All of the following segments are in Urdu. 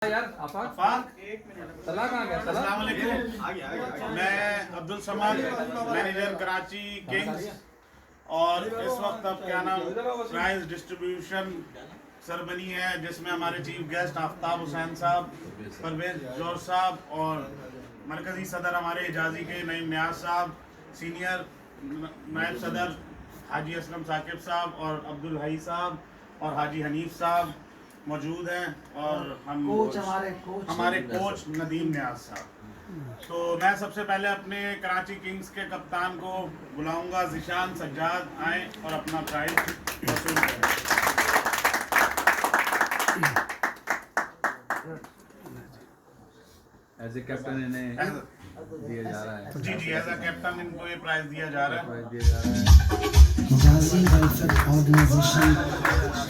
میں عبدل سمد مینیجر کراچی کنگز اور اس وقت اب کیا نام پرائز ڈسٹریبیوشن سرمنی ہے جس میں ہمارے چیف گیسٹ آفتاب حسین صاحب، پرویز جوہر صاحب اور مرکزی صدر ہمارے حجازی کے نعیم نیاز صاحب، سینئر نائب صدر حاجی اسلم ثاقب صاحب اور عبدالحی صاحب اور حاجی حنیف صاحب موجود ہیں، اور ہمارے کوچ ندیم نیاز صاحب۔ تو میں سب سے پہلے اپنے کراچی کنگز کے کپتان کو بلاؤں گا، ذیشان سجاد آئیں اور اپنا پرائز وصول کریں۔ ایز اے کیپٹن انہیں دیا جا رہا ہے۔ جی ایز اے کیپٹن ان کو یہ پرائز دیا جا رہا ہے۔ حجازی ویلفیئر آرگنائزیشن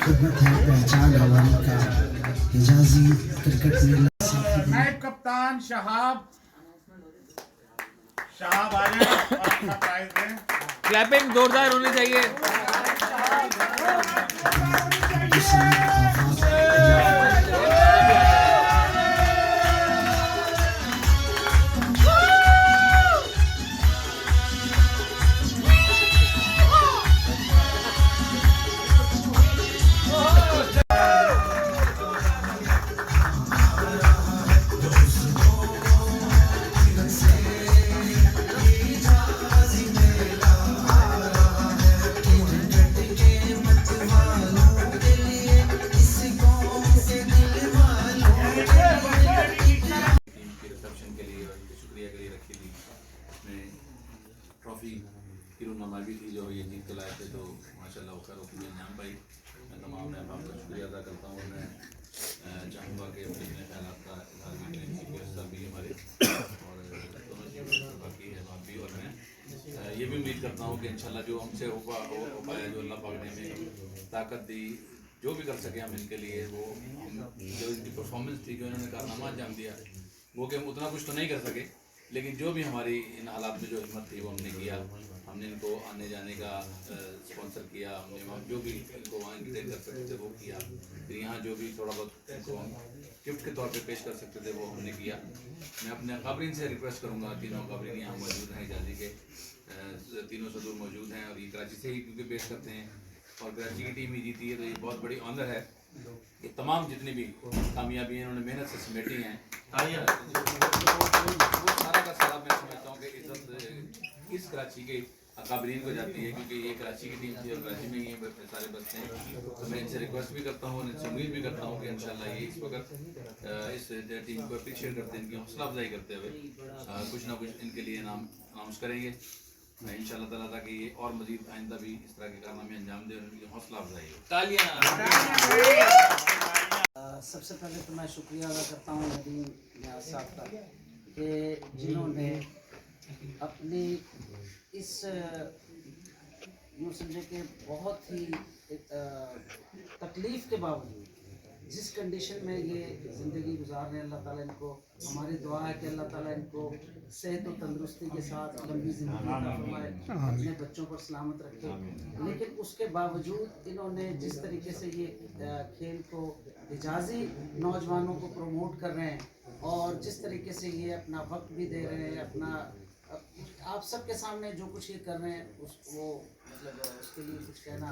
خدمت ہے پہچان عوام کا، حجازی کرکٹ میلہ۔ نائب کپتان شہاب آ جائیں اور اپنا پرائز دیں۔ کلیپنگ زوردار ہونی چاہیے۔ ٹرافی کی رونمائی تھی جو یہ جیت کے لائے تھے، تو ماشاء اللہ وہ خیر وقت میں انعام پائی۔ میں تمام احباب کا شکریہ ادا کرتا ہوں، اور میں چاہوں گا کہ اپنے خیالات کا اظہار بھی کریں، چیف گیسٹ صاحب بھی ہمارے اور دونوں چیف گیسٹ باقی احباب بھی، اور میں یہ بھی امید کرتا ہوں کہ انشاءاللہ جو ہم سے ہو پایا، جو اللہ پاک نے ہمیں طاقت دی، جو بھی کر سکے ہم ان کے لیے، وہ جو ان کی پرفارمنس تھی، جو انہوں نے کارنامہ انجام دیا، وہ کہ ہم اتنا کچھ تو نہیں کر سکے، لیکن جو بھی ہماری ان حالات میں جو ہمت تھی وہ ہم نے کیا۔ ہم نے ان کو آنے جانے کا اسپانسر کیا، ہم نے جو بھی ان کو وہاں انٹرٹین کر سکتے تھے وہ کیا، پھر یہاں جو بھی تھوڑا بہت ان کو گفٹ کے طور پہ پیش کر سکتے تھے وہ ہم نے کیا۔ میں اپنے قابرین سے ریکویسٹ کروں گا، تینوں قابرین یہاں موجود ہیں، حجازی کے تینوں صدور موجود ہیں، اور یہ کراچی سے ہی کیونکہ پیش کرتے ہیں، اور کراچی کی ٹیم ہی جیتی ہے، تو یہ بہت بڑی آنر ہے کہ تمام جتنی بھی کامیابی انہوں نے محنت سے سمیٹی ہیں، وہ سارا کا سارا میں سمجھتا ہوں کہ عزت اس کراچی کے اکابرین کو جاتی ہے، کیونکہ یہ کراچی کی ٹیم تھی اور کراچی میں ہی سارے بچے ہیں۔ تو میں ان سے ریکویسٹ بھی کرتا ہوں اور ان سے امید بھی کرتا ہوں کہ انشاءاللہ یہ اس وقت اس ٹیم کو اپریشیٹ کرتے ہیں، ان کی حوصلہ افزائی کرتے ہوئے کچھ نہ کچھ ان کے لیے اناؤنس کریں گے ان شاء اللہ تعالیٰ، تاکہ یہ اور مزید آئندہ بھی اس طرح کے کارنامے انجام دیں اور ان کی حوصلہ افزائی ہو۔ سب سے پہلے تو میں شکریہ ادا کرتا ہوں ندیم نیاز صاحب کا، کہ جنہوں نے اپنی اس یوں سمجھے کہ بہت ہی تکلیف کے باوجود جس کنڈیشن میں یہ زندگی گزار رہے ہیں، اللہ تعالیٰ ان کو، ہماری دعا ہے کہ اللہ تعالیٰ ان کو صحت و تندرستی کے ساتھ لمبی زندگی عطا فرمائے، اپنے بچوں پر سلامت رکھے۔ لیکن اس کے باوجود انہوں نے جس طریقے سے یہ کھیل کو حجازی نوجوانوں کو پروموٹ کر رہے ہیں، اور جس طریقے سے یہ اپنا وقت بھی دے رہے ہیں، اپنا آپ سب کے سامنے جو کچھ یہ کر رہے ہیں وہ مطلب اس کے لیے کچھ کہنا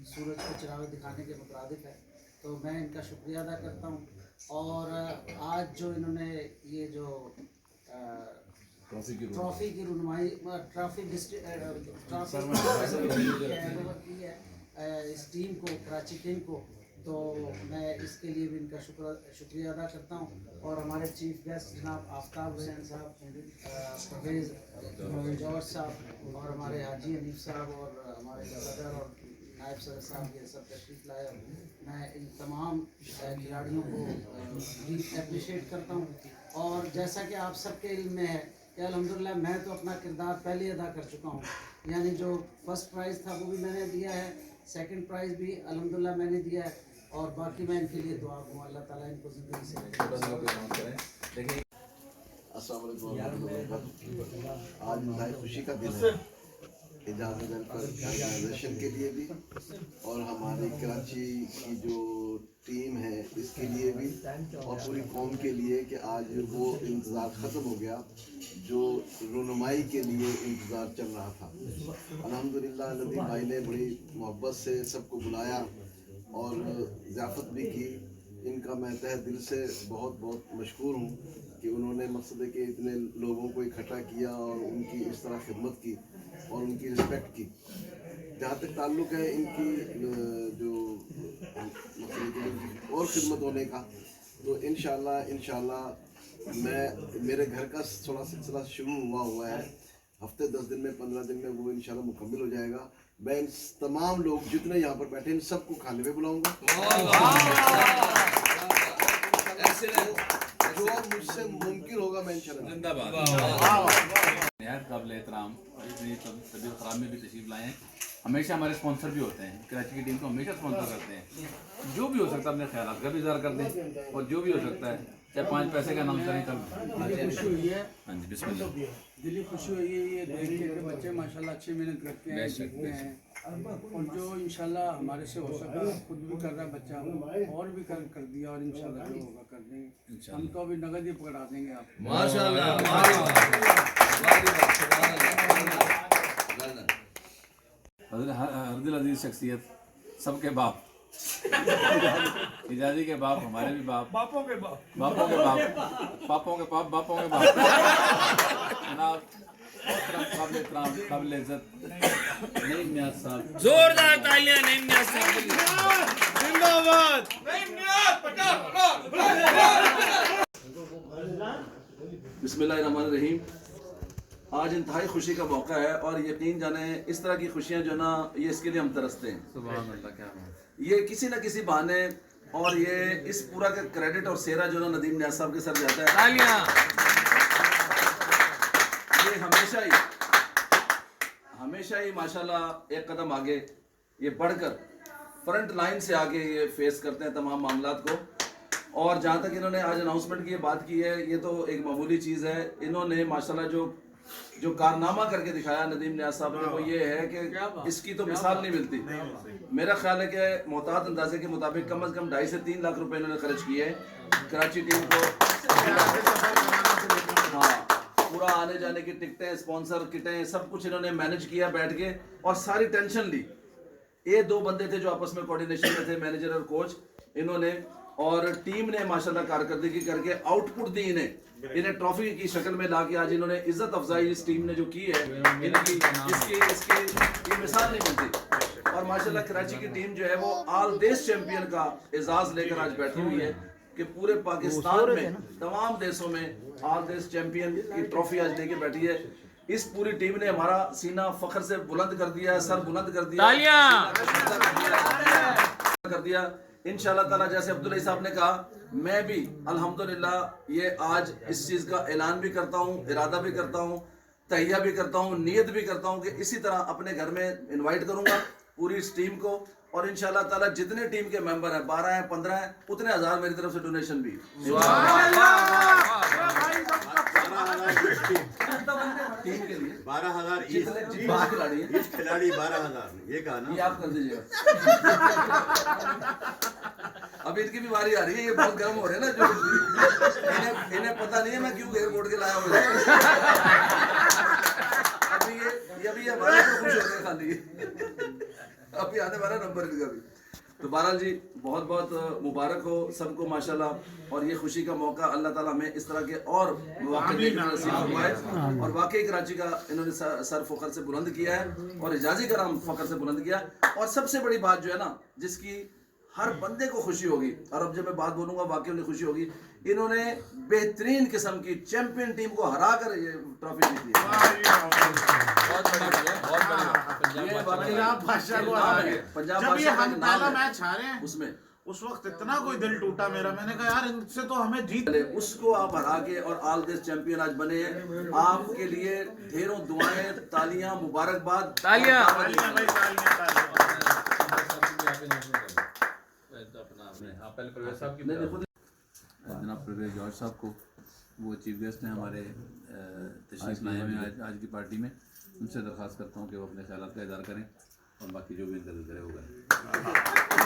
سورج کو چراغ دکھانے کے مترادف ہے۔ تو میں ان کا شکریہ ادا کرتا ہوں، اور آج جو انہوں نے یہ جو ٹرافی کی رونمائی ٹرافی کی ہے اس ٹیم کو، کراچی کنگ کو، تو میں اس کے لیے بھی ان کا شکریہ ادا کرتا ہوں۔ اور ہمارے چیف گیسٹ جناب آفتاب حسین صاحب، پرویز جوہر صاحب، اور ہمارے حاجی حنیف صاحب، اور ہمارے صدر اور نائب صدر صاحب، یہ سب تشریف لائے، میں ان تمام کھلاڑیوں کو بھی اپریشیٹ کرتا ہوں۔ اور جیسا کہ آپ سب کے علم میں ہے کہ الحمدللہ میں تو اپنا کردار پہلے ادا کر چکا ہوں، یعنی جو فرسٹ پرائز تھا وہ بھی میں نے دیا ہے، سیکنڈ پرائز بھی الحمدللہ میں نے دیا ہے، اور باقی میں ان کے لیے دعا ہوں اللہ تعالیٰ ان کو زندگی سے السلام علیکم ورحمۃ اللہ وبرکاتہ۔ آج انتہائی خوشی کا دن ہے حجازی ویلفیئر آرگنائزیشن کے لیے بھی، اور ہماری کراچی کی جو ٹیم ہے اس کے لیے بھی اور پوری قوم کے لیے کہ آج وہ انتظار ختم ہو گیا جو رونمائی کے لیے انتظار چل رہا تھا. الحمدللہ ندیم بھائی نے بڑی محبت سے سب کو بلایا اور ضیافت بھی کی. ان کا میں تہ دل سے بہت بہت مشکور ہوں کہ انہوں نے مقصد ہے کہ اتنے لوگوں کو اکٹھا کیا اور ان کی اس طرح خدمت کی اور ان کی رسپیکٹ کی. جہاں تک تعلق ہے ان کی جو مقصد ہے کہ اور خدمت ہونے کا تو انشاءاللہ میں میرے گھر کا تھوڑا سلسلہ شروع ہوا ہے. ہفتے 10 دن میں 15 دن میں وہ انشاءاللہ مکمل ہو جائے گا. میں ان تمام لوگ جتنے یہاں پر بیٹھے ان سب کو کھانے پہ بلاؤں گا. جو مجھ سے ممکن ہوگا میں انشاءاللہ. زندہ باد. نہایت قابل احترام اور اتنی طبیعت خراب میں بھی تشریف لائے ہیں. ہمیشہ ہمارے اسپانسر بھی ہوتے ہیں, کراچی کی ٹیم کو ہمیشہ اسپانسر کرتے ہیں. جو بھی ہو سکتا ہے اپنے خیالات کا بھی اظہار کر دیں اور جو بھی ہو سکتا ہے چاہے 5 پیسے کا نام کریں کر. خوشی ہوئی ہے, ہاں جی بسم اللہ. دلی خوشی ہوئی ہے یہ دیکھ کے کہ بچے ماشاءاللہ اچھی محنت کرتے ہیں, سیکھتے ہیں اور جو انشاءاللہ ہمارے سے ہو سکا خود بھی کر رہا ہے بچہ اور بھی کر دیا اور انشاءاللہ جو ہوگا کر دیں گے. ہم تو ابھی نقد ہی پکڑا دیں گے آپ. ماشاءاللہ. حضرت العزیز شخصیت سب کے باپ, حجازی کے باپ, ہمارے بھی باپ, باپوں کے باپ, پاپوں کے باپ, باپوں کے باپ. جناب قابل احترام قابل عزت نعیم نیاز صاحب, زوردار تالیاں نعیم نیاز صاحب. زندہ باد. بسم اللہ الرحمن الرحیم. آج انتہائی خوشی کا موقع ہے اور یقین جانیں اس طرح کی خوشیاں جو نا یہ اس کے لیے ہم ترستے ہیں. سبحان اللہ, کیا بات. یہ کسی نہ کسی بہانے اور یہ اس پورا کا کریڈٹ اور سیرا جو نا ندیم نیاز صاحب کے سر جاتا ہے. تالیاں. یہ ہمیشہ ہی ماشاءاللہ ایک قدم آگے یہ بڑھ کر فرنٹ لائن سے آگے یہ فیس کرتے ہیں تمام معاملات کو. اور جہاں تک انہوں نے آج اناؤنسمنٹ کی بات کی ہے یہ تو ایک معمولی چیز ہے. انہوں نے ماشاءاللہ جو کارنامہ کر کے دکھایا ندیم نیاز صاحب نے وہ یہ ہے کہ اس کی تو مثال نہیں ملتی. میرا خیال ہے کہ محتاط اندازے کے مطابق کم از کم 2.5 سے 3 لاکھ روپے انہوں نے خرچ کیے ہیں کراچی ٹیم کو. ہاں, پورا آنے جانے کی ٹکٹیں, اسپانسر کٹیں, سب کچھ انہوں نے مینج کیا بیٹھ کے اور ساری ٹینشن لی. یہ 2 بندے تھے جو آپس میں کوارڈینیشن میں تھے, مینیجر اور کوچ. انہوں نے اور ٹیم نے ماشاءاللہ کارکردگی کر کے آؤٹ پٹ دی. انہیں ٹرافی کی شکل میں لا کے آج انہوں نے عزت افزائی اس ٹیم نے جو کی ہے ان کی اس کی یہ مثال نہیں ملتی. اور ماشاءاللہ کراچی کی ٹیم جو ہے وہ آل دیش چیمپئن کا اعزاز لے کر آج بیٹھی ہوئی ہے کہ پورے پاکستان میں تمام دیشوں میں آل دیش چیمپئن کی ٹرافی آج لے کے بیٹھی ہے. اس پوری ٹیم نے ہمارا سینہ فخر سے بلند کر دیا ہے, سر بلند کر دیا, تالیاں کر دیا. انشاءاللہ تعالیٰ جیسے عبداللہ صاحب نے کہا میں بھی الحمدللہ یہ آج اس چیز کا اعلان بھی کرتا ہوں, ارادہ بھی کرتا ہوں, تہیہ بھی کرتا ہوں, نیت بھی کرتا ہوں کہ اسی طرح اپنے گھر میں انوائٹ کروں گا پوری اس ٹیم کو. اور انشاءاللہ تعالیٰ جتنے ٹیم کے ممبر ہیں 12 ہیں 15 ہیں اتنے ہزار میری طرف سے ڈونیشن بھی. ٹیم کے لیے 12,000 کھلاڑی ہیں, کھلاڑی 12,000 یہ کہا نا, یہ آپ کر دیجیے گا. اب ان کی بھی باری آ رہی ہے, یہ بہت گرم ہو رہے ہیں نا, جو انہیں پتہ نہیں ہے میں کیوں ایئرپورٹ کے لایا ہوں. ابھی یہ ہمارے کو خوش ہو رہے ہیں خالی, ابھی آنے والا نمبر بھی کبھی. تو بہرحال جی بہت بہت مبارک ہو سب کو ماشاءاللہ. اور یہ خوشی کا موقع اللہ تعالیٰ ہمیں اس طرح کے اور مواقع نصیب فرمائے. اور واقعی کراچی کا انہوں نے سر فخر سے بلند کیا ہے اور حجازی کا نام فخر سے بلند کیا. اور سب سے بڑی بات جو ہے نا جس کی ہر بندے کو خوشی ہوگی, اور اب جب میں بات بولوں گا واقعی انہیں خوشی ہوگی, انہوں نے بہترین قسم کی چیمپئن ٹیم کو ہرا کر یہ ٹرافی جیتی ہے. پنجاب بادشاہ کو ہرا کے جب یہ ہم پہلا میچ ہارے ہیں اس میں اس وقت اتنا کوئی دل ٹوٹا میرا, میں نے کہا یار ان سے تو ہمیں جیت. اس کو آپ ہرا کے اور آل دیش چیمپئن آج بنے ہیں. آپ کے لیے ڈھیروں دعائیں, تالیاں, مبارکباد. تالیاں. جناب پرویز جارج صاحب کو وہ چیف گیسٹ ہیں ہمارے تشریف لائے ہوئے ہیں آج کی پارٹی میں. ان سے درخواست کرتا ہوں کہ وہ اپنے خیالات کا اظہار کریں اور باقی جو بھی ان کا ذکر ہے وہ کریں.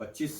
25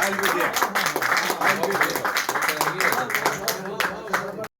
I'll be there.